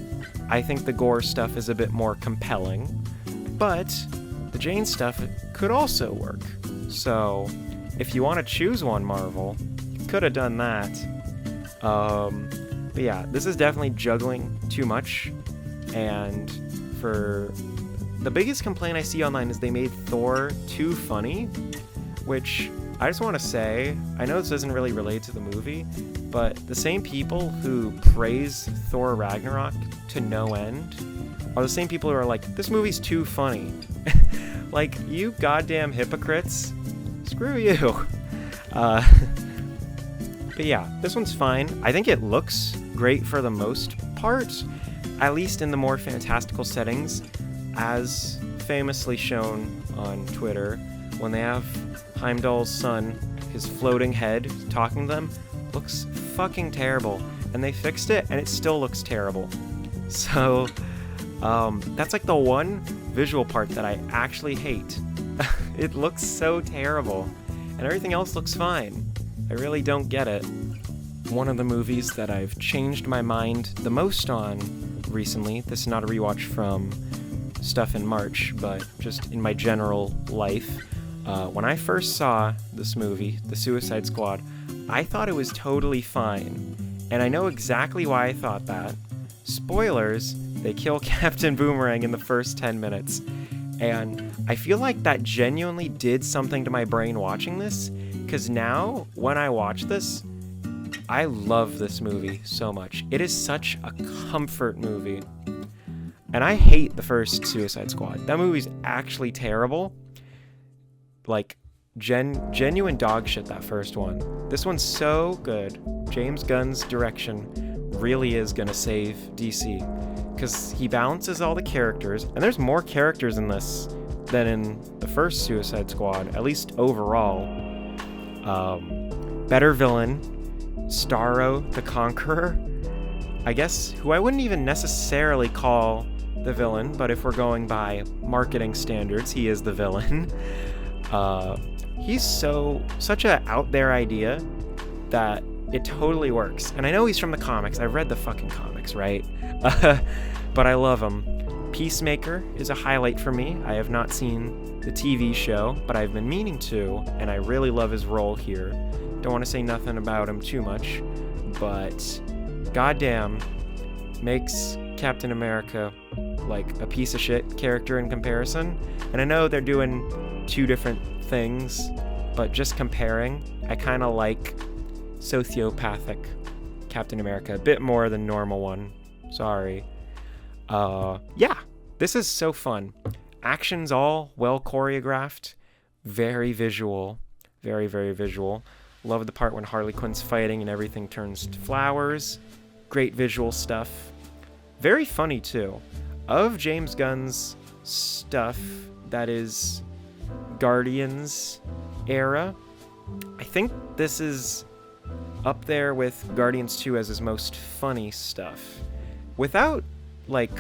I think the Gore stuff is a bit more compelling, but the Jane stuff could also work. So, if you want to choose one, Marvel, you could have done that. But yeah, this is definitely juggling too much, and for the biggest complaint I see online is they made Thor too funny, which I just want to say, I know this doesn't really relate to the movie, but the same people who praise Thor Ragnarok to no end are the same people who are like, this movie's too funny. You goddamn hypocrites. Screw you. But yeah, this one's fine. I think it looks great for the most part, at least in the more fantastical settings, as famously shown on Twitter, when they have Heimdall's son, his floating head, talking to them, looks fucking terrible. And they fixed it, and it still looks terrible. So, that's the one visual part that I actually hate. It looks so terrible, and everything else looks fine. I really don't get it. One of the movies that I've changed my mind the most on recently, this is not a rewatch from stuff in March, but just in my general life, when I first saw this movie, The Suicide Squad, I thought it was totally fine. And I know exactly why I thought that. Spoilers, they kill Captain Boomerang in the first 10 minutes. And I feel like that genuinely did something to my brain watching this, because now, when I watch this, I love this movie so much. It is such a comfort movie. And I hate the first Suicide Squad. That movie's actually terrible. Genuine dog shit, that first one. This one's so good. James Gunn's direction really is gonna save DC, because he balances all the characters, and there's more characters in this than in the first Suicide Squad, at least overall. Better villain, Starro the Conqueror. I guess, who I wouldn't even necessarily call the villain, but if we're going by marketing standards, he is the villain. He's such a out there idea that it totally works. And I know he's from the comics. I've read the fucking comics, right? But I love him. Peacemaker is a highlight for me. I have not seen the TV show, but I've been meaning to, and I really love his role here. Don't want to say nothing about him too much, but goddamn, makes Captain America like a piece of shit character in comparison. And I know they're doing two different things, but just comparing, I kind of like sociopathic Captain America a bit more than normal one. Sorry. Yeah, this is so fun. Action's all well choreographed, very visual, very, very visual. Love the part when Harley Quinn's fighting and everything turns to flowers. Great visual stuff. Very funny too. Of James Gunn's stuff that is Guardians era, I think this is up there with Guardians 2 as his most funny stuff. Without, like,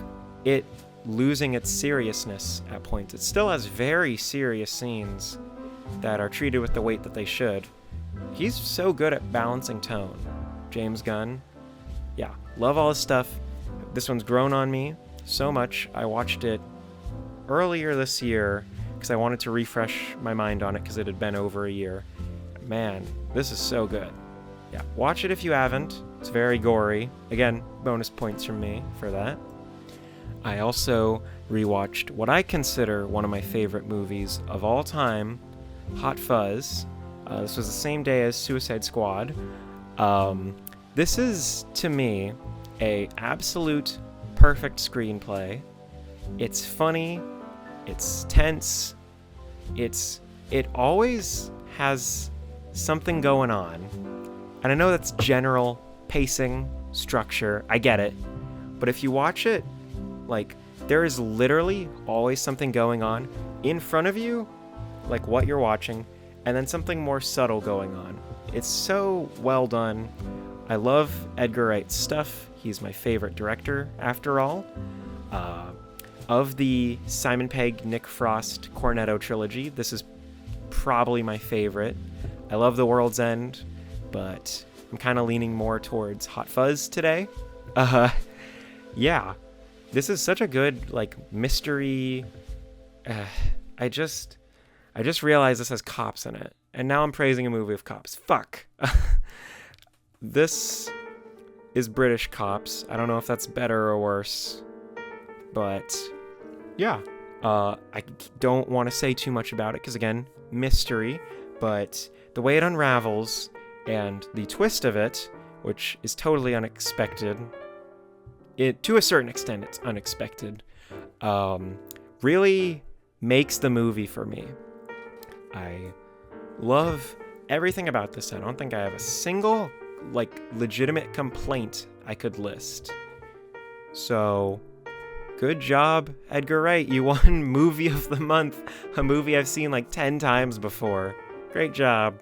it losing its seriousness at points. It still has very serious scenes that are treated with the weight that they should. He's so good at balancing tone. James Gunn. Yeah, love all his stuff. This one's grown on me so much. I watched it earlier this year because I wanted to refresh my mind on it because it had been over a year. Man, this is so good. Yeah, watch it if you haven't. It's very gory. Again, bonus points from me for that. I also rewatched what I consider one of my favorite movies of all time, Hot Fuzz. This was the same day as Suicide Squad. This is, to me, a absolute perfect screenplay. It's funny. It's tense. It always has something going on. And I know that's general pacing, structure. I get it. But if you watch it, like, there is literally always something going on in front of you, like what you're watching, and then something more subtle going on. It's so well done. I love Edgar Wright's stuff. He's my favorite director, after all. Of the Simon Pegg, Nick Frost, Cornetto trilogy, this is probably my favorite. I love The World's End, but I'm kind of leaning more towards Hot Fuzz today. Yeah. This is such a good, like, mystery. I just realized this has cops in it. And now I'm praising a movie of cops. Fuck. This is British cops. I don't know if that's better or worse. But, yeah. I don't want to say too much about it because, again, mystery. But the way it unravels and the twist of it, which is totally unexpected, to a certain extent, it's unexpected, really makes the movie for me. I love everything about this. I don't think I have a single, like, legitimate complaint I could list. So, good job, Edgar Wright. You won Movie of the Month, a movie I've seen like 10 times before. Great job.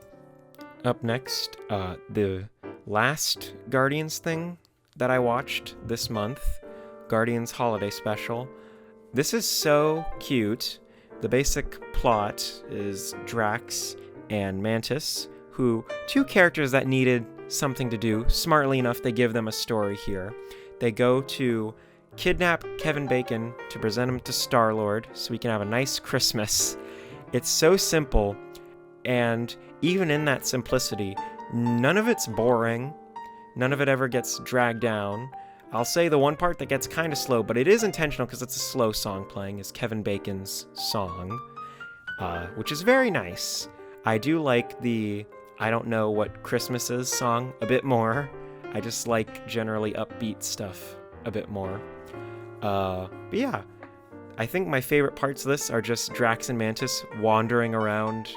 Up next, the last Guardians thing that I watched this month, Guardians Holiday Special. This is so cute. The basic plot is Drax and Mantis, who, two characters that needed something to do. Smartly enough, they give them a story here. They go to kidnap Kevin Bacon to present him to Star-Lord so we can have a nice Christmas. It's so simple, and even in that simplicity, none of it's boring. None of it ever gets dragged down. I'll say the one part that gets kind of slow, but it is intentional because it's a slow song playing, is Kevin Bacon's song, which is very nice. I do like the I Don't Know What Christmas Is song a bit more. I just like generally upbeat stuff a bit more. But yeah, I think my favorite parts of this are just Drax and Mantis wandering around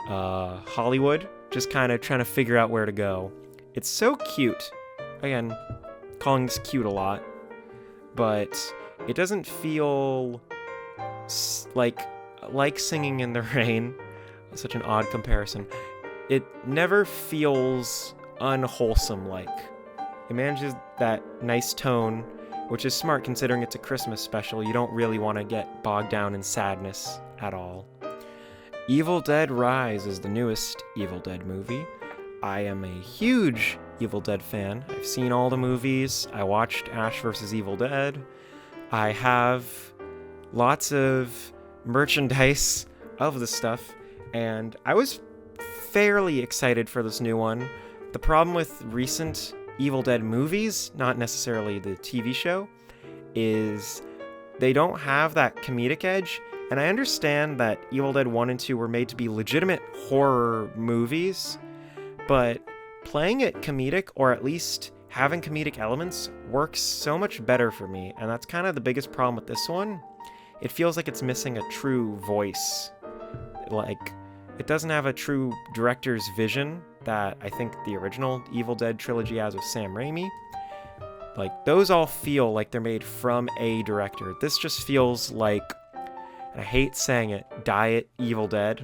Hollywood, just kind of trying to figure out where to go. It's so cute. Again, calling this cute a lot, but it doesn't feel like Singing in the Rain. Such an odd comparison. It never feels unwholesome like. It manages that nice tone, which is smart considering it's a Christmas special. You don't really want to get bogged down in sadness at all. Evil Dead Rise is the newest Evil Dead movie. I am a huge Evil Dead fan. I've seen all the movies. I watched Ash vs. Evil Dead. I have lots of merchandise of the stuff, and I was fairly excited for this new one. The problem with recent Evil Dead movies, not necessarily the TV show, is they don't have that comedic edge. And I understand that Evil Dead 1 and 2 were made to be legitimate horror movies, but playing it comedic, or at least having comedic elements, works so much better for me. And that's kind of the biggest problem with this one. It feels like it's missing a true voice. Like, it doesn't have a true director's vision that I think the original Evil Dead trilogy has with Sam Raimi. Like, those all feel like they're made from a director. This just feels like, and I hate saying it, Diet Evil Dead.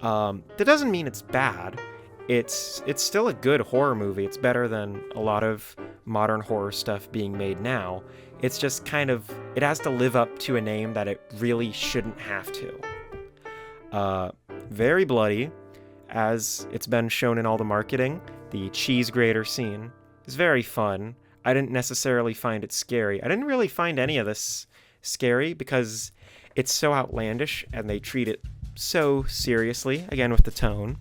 That doesn't mean it's bad. It's still a good horror movie. It's better than a lot of modern horror stuff being made now. It's just kind of, it has to live up to a name that it really shouldn't have to. Very bloody, as it's been shown in all the marketing. The cheese grater scene is very fun. I didn't necessarily find it scary. I didn't really find any of this scary because it's so outlandish and they treat it so seriously, again with the tone.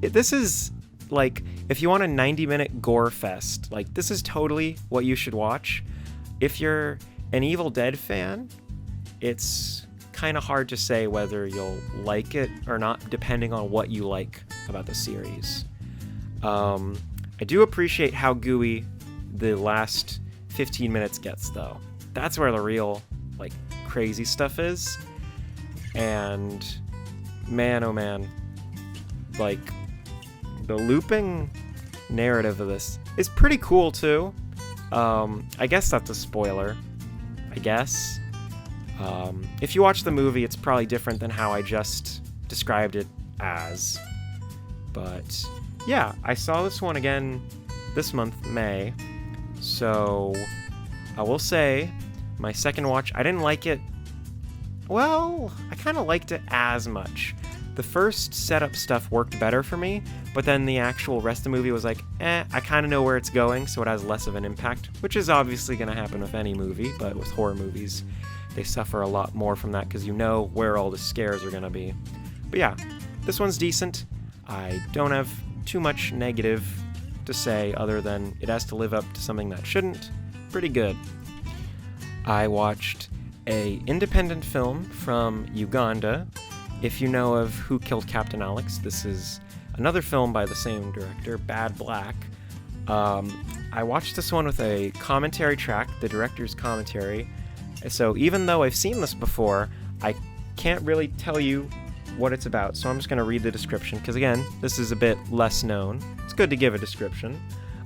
This is like, if you want a 90-minute gore fest, like, this is totally what you should watch. If you're an Evil Dead fan, it's kind of hard to say whether you'll like it or not, depending on what you like about the series. I do appreciate how gooey the last 15 minutes gets, though. That's where the real, like, crazy stuff is. And man, oh man, like, the looping narrative of this is pretty cool too. I guess that's a spoiler, I guess. If you watch the movie, it's probably different than how I just described it as. But yeah, I saw this one again this month, May. So I will say, my second watch, I didn't like it. Well, I kind of liked it as much. The first setup stuff worked better for me, but then the actual rest of the movie was like, I kind of know where it's going, so it has less of an impact, which is obviously going to happen with any movie, but with horror movies, they suffer a lot more from that because you know where all the scares are going to be. But yeah, this one's decent. I don't have too much negative to say other than it has to live up to something that shouldn't. Pretty good. I watched a independent film from Uganda. If you know of Who Killed Captain Alex, this is another film by the same director, Bad Black. I watched this one with a commentary track, the director's commentary. So even though I've seen this before, I can't really tell you what it's about. So I'm just going to read the description, because again, this is a bit less known. It's good to give a description.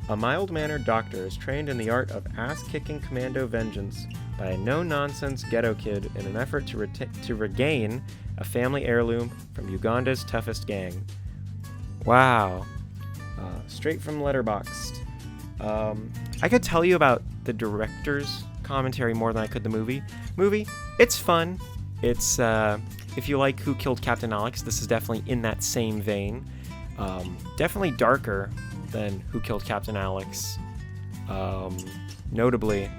A mild-mannered doctor is trained in the art of ass-kicking commando vengeance by a no-nonsense ghetto kid in an effort to regain a family heirloom from Uganda's toughest gang. Wow. Straight from Letterboxd. I could tell you about the director's commentary more than I could the movie. It's fun. It's, if you like Who Killed Captain Alex, this is definitely in that same vein. Definitely darker than Who Killed Captain Alex. Notably,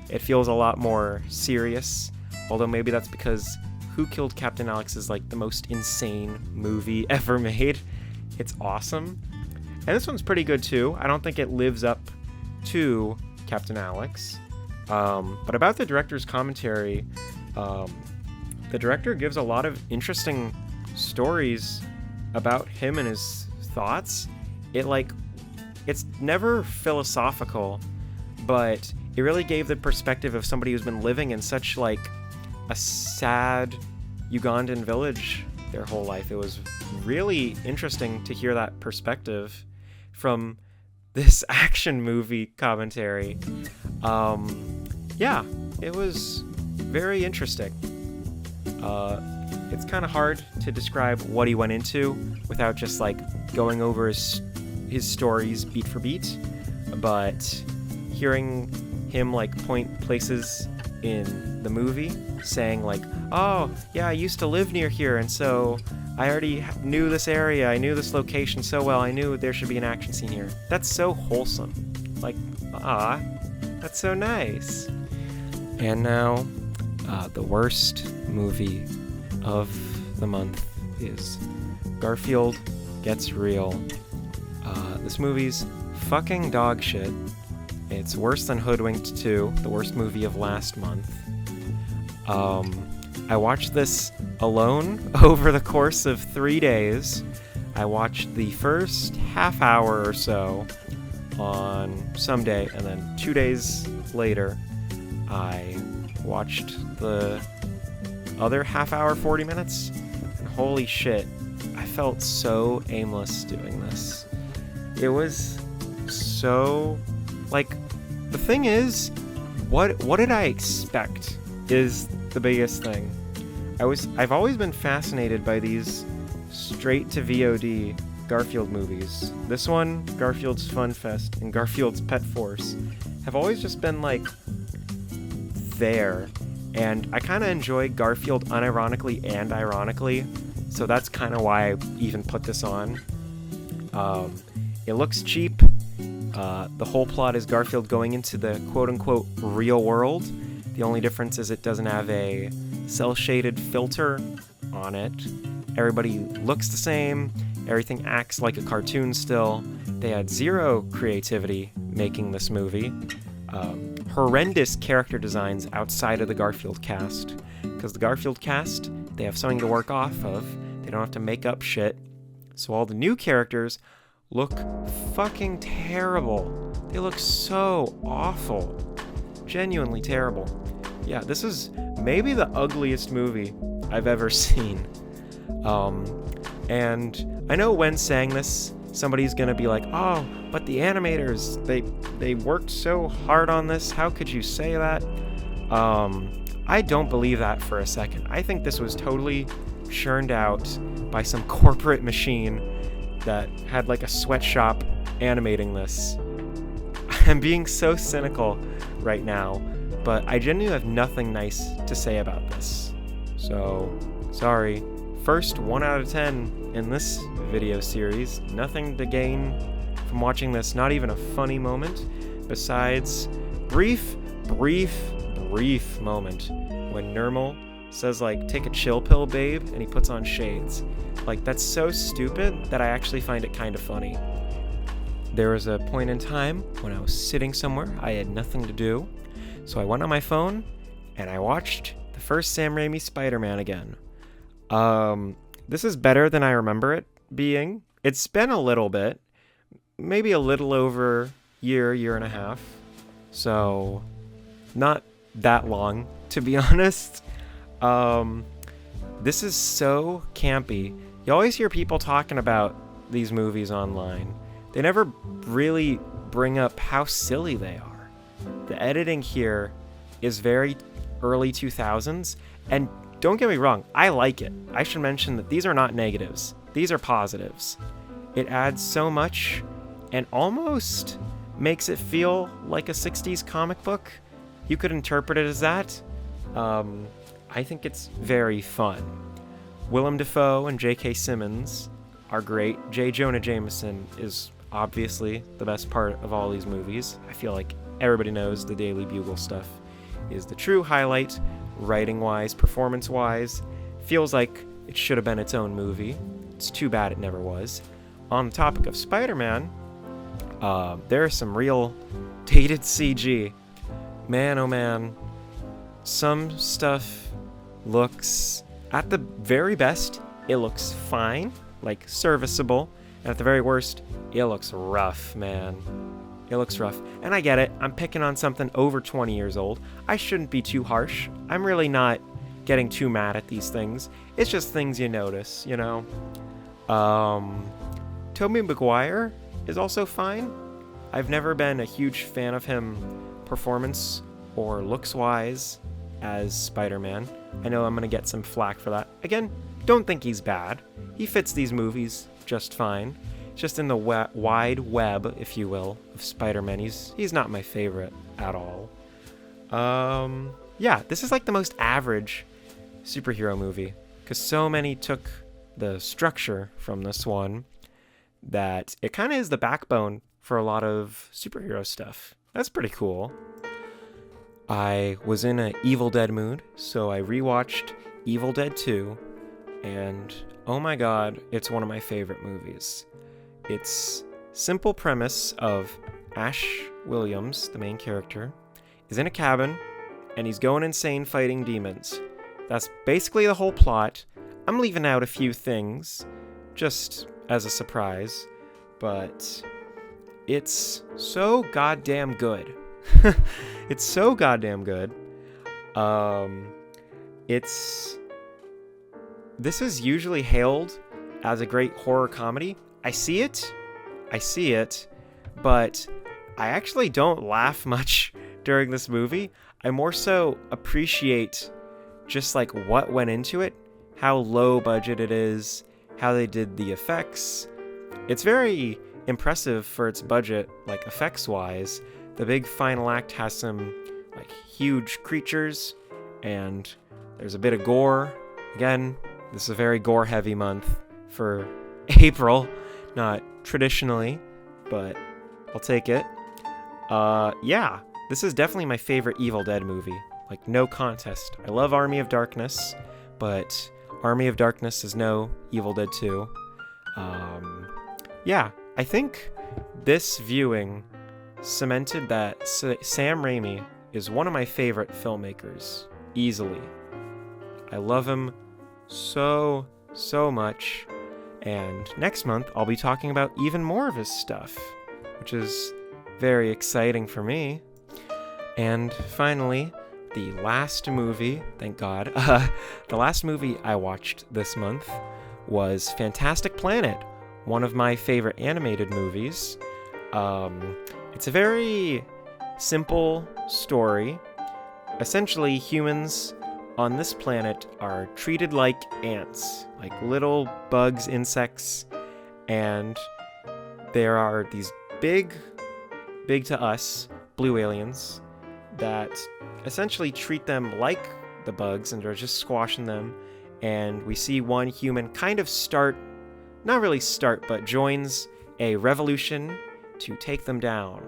it feels a lot more serious, although maybe that's because Who Killed Captain Alex is like the most insane movie ever made. It's awesome. And this one's pretty good too. I don't think it lives up to Captain Alex. But about the director's commentary, the director gives a lot of interesting stories about him and his thoughts. It's never philosophical, but it really gave the perspective of somebody who's been living in such like a sad Ugandan village their whole life. It was really interesting to hear that perspective from this action movie commentary. Yeah, it was very interesting. It's kind of hard to describe what he went into without just like going over his his stories beat for beat, but hearing him like point places in the movie saying like, oh yeah, I used to live near here, and so I already knew this area, I knew this location so well, I knew there should be an action scene here. That's so wholesome. Like, that's so nice. And now, the worst movie of the month is Garfield Gets Real. This movie's fucking dog shit. It's worse than Hoodwinked 2, the worst movie of last month. I watched this alone over the course of 3 days. I watched the first half hour or so on some day, and then 2 days later, I watched the other half hour, 40 minutes, and holy shit, I felt so aimless doing this. It was so, like, the thing is, what did I expect is the biggest thing. I've always been fascinated by these straight to VOD Garfield movies. This one, Garfield's Fun Fest, and Garfield's Pet Force have always just been like there, and I kind of enjoy Garfield unironically and ironically, so that's kind of why I even put this on. It looks cheap. The whole plot is Garfield going into the quote-unquote real world. The only difference is it doesn't have a cel-shaded filter on it. Everybody looks the same. Everything acts like a cartoon still. They had zero creativity making this movie. Horrendous character designs outside of the Garfield cast. Because the Garfield cast, they have something to work off of. They don't have to make up shit. So all the new characters look fucking terrible. They look so awful. Genuinely terrible. Yeah, this is maybe the ugliest movie I've ever seen. And I know when saying this, somebody's gonna be like, oh, but the animators, they worked so hard on this, how could you say that? I don't believe that for a second. I think this was totally churned out by some corporate machine that had like a sweatshop animating this. I'm being so cynical right now, but I genuinely have nothing nice to say about this. So, sorry. First 1 out of 10 in this video series. Nothing to gain from watching this, not even a funny moment, besides brief moment when Nermal says like, take a chill pill, babe, and he puts on shades. Like, that's so stupid that I actually find it kind of funny. There was a point in time when I was sitting somewhere, I had nothing to do, so I went on my phone and I watched the first Sam Raimi Spider-Man again. This is better than I remember it being. It's been a little bit, maybe a little over year and a half, so not that long, to be honest. This is so campy. You always hear people talking about these movies online. They never really bring up how silly they are. The editing here is very early 2000s, and don't get me wrong, I like it. I should mention that these are not negatives. These are positives. It adds so much and almost makes it feel like a 60s comic book. You could interpret it as that. I think it's very fun. Willem Dafoe and J.K. Simmons are great. J. Jonah Jameson is obviously the best part of all these movies. I feel like everybody knows the Daily Bugle stuff is the true highlight, writing-wise, performance-wise. Feels like it should have been its own movie. It's too bad it never was. On the topic of Spider-Man, there is some real dated CG. Man, oh man. Some stuff looks, at the very best, it looks fine, like serviceable, and at the very worst, it looks rough, man. It looks rough. And I get it, I'm picking on something over 20 years old. I shouldn't be too harsh. I'm really not getting too mad at these things. It's just things you notice, you know? Tobey Maguire is also fine. I've never been a huge fan of him performance or looks-wise as Spider-Man. I know I'm going to get some flack for that. Again, don't think he's bad. He fits these movies just fine. just in the wide web, if you will, of Spider-Man. He's not my favorite at all. Yeah, this is like the most average superhero movie, because so many took the structure from this one that it kind of is the backbone for a lot of superhero stuff. That's pretty cool. I was in an Evil Dead mood, so I rewatched Evil Dead 2, and oh my god, it's one of my favorite movies. It's simple premise of Ash Williams, the main character, is in a cabin, and he's going insane fighting demons. That's basically the whole plot. I'm leaving out a few things, just as a surprise, but it's so goddamn good. It's so goddamn good. This is usually hailed as a great horror comedy. I see it, but I actually don't laugh much during this movie. I more so appreciate just like what went into it, how low budget it is, how they did the effects. It's very impressive for its budget, like effects wise. The big final act has some like huge creatures, and there's a bit of gore. Again, this is a very gore heavy month for April, not traditionally, but I'll take it. Yeah, this is definitely my favorite Evil Dead movie, like no contest. I love Army of Darkness, but Army of Darkness is no Evil Dead 2. Yeah, I think this viewing cemented that Sam Raimi is one of my favorite filmmakers, easily. I love him so much, and next month I'll be talking about even more of his stuff, which is very exciting for me. And finally, the last movie, thank God, the last movie I watched this month was Fantastic Planet, one of my favorite animated movies. It's a very simple story. Essentially, humans on this planet are treated like ants, like little bugs, insects, and there are these big to us, blue aliens that essentially treat them like the bugs and are just squashing them. And we see one human kind of but joins a revolution to take them down.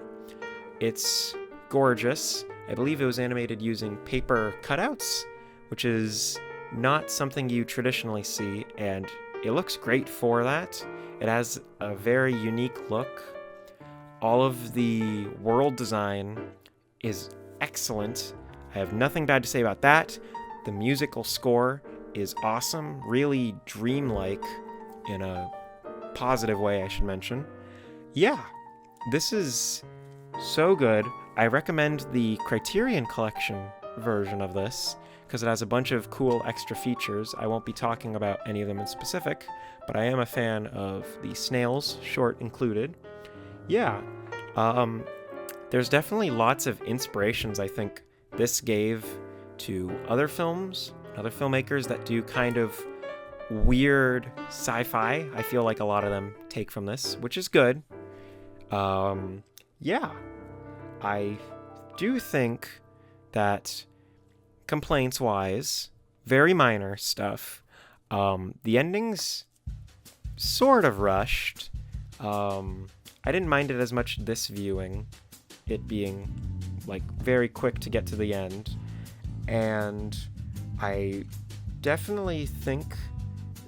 It's gorgeous. I believe it was animated using paper cutouts, which is not something you traditionally see, and it looks great for that. It has a very unique look. All of the world design is excellent. I have nothing bad to say about that. The musical score is awesome, really dreamlike in a positive way, I should mention. Yeah, this is so good. I recommend the Criterion Collection version of this because it has a bunch of cool extra features. I won't be talking about any of them in specific, but I am a fan of the Snails short included. Yeah, there's definitely lots of inspirations I think this gave to other films, other filmmakers that do kind of weird sci-fi. I feel like a lot of them take from this, which is good. Yeah, I do think that complaints-wise, very minor stuff. The ending's sort of rushed. I didn't mind it as much this viewing, it being like very quick to get to the end. And I definitely think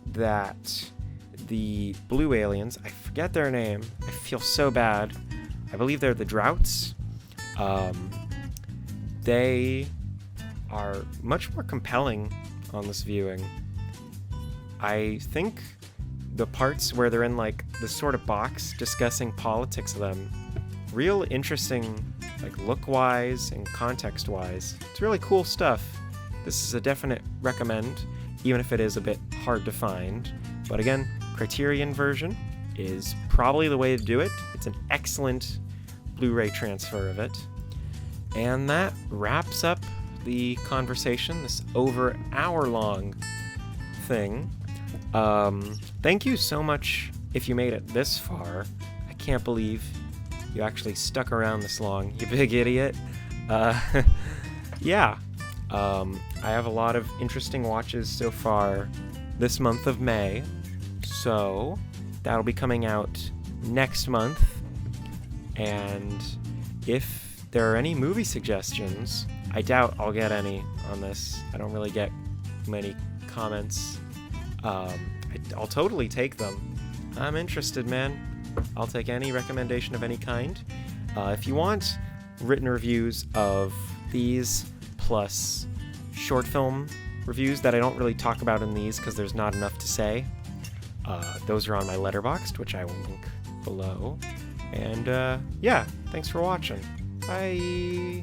that the blue aliens, I forget their name, I feel so bad. I believe they're the Droughts. They are much more compelling on this viewing. I think the parts where they're in like this sort of box discussing politics of them, real interesting, like look-wise and context-wise. It's really cool stuff. This is a definite recommend, even if it is a bit hard to find. But again, Criterion version is probably the way to do it. It's an excellent Blu-ray transfer of it. And that wraps up the conversation, this over an hour-long thing. Thank you so much if you made it this far. I can't believe you actually stuck around this long, you big idiot. Yeah. I have a lot of interesting watches so far this month of May, so that'll be coming out next month. And if there are any movie suggestions, I doubt I'll get any on this. I don't really get many comments. I'll totally take them. I'm interested, man. I'll take any recommendation of any kind. If you want written reviews of these, plus short film reviews that I don't really talk about in these because there's not enough to say, those are on my Letterboxd, which I will link below. And yeah, thanks for watching. Bye!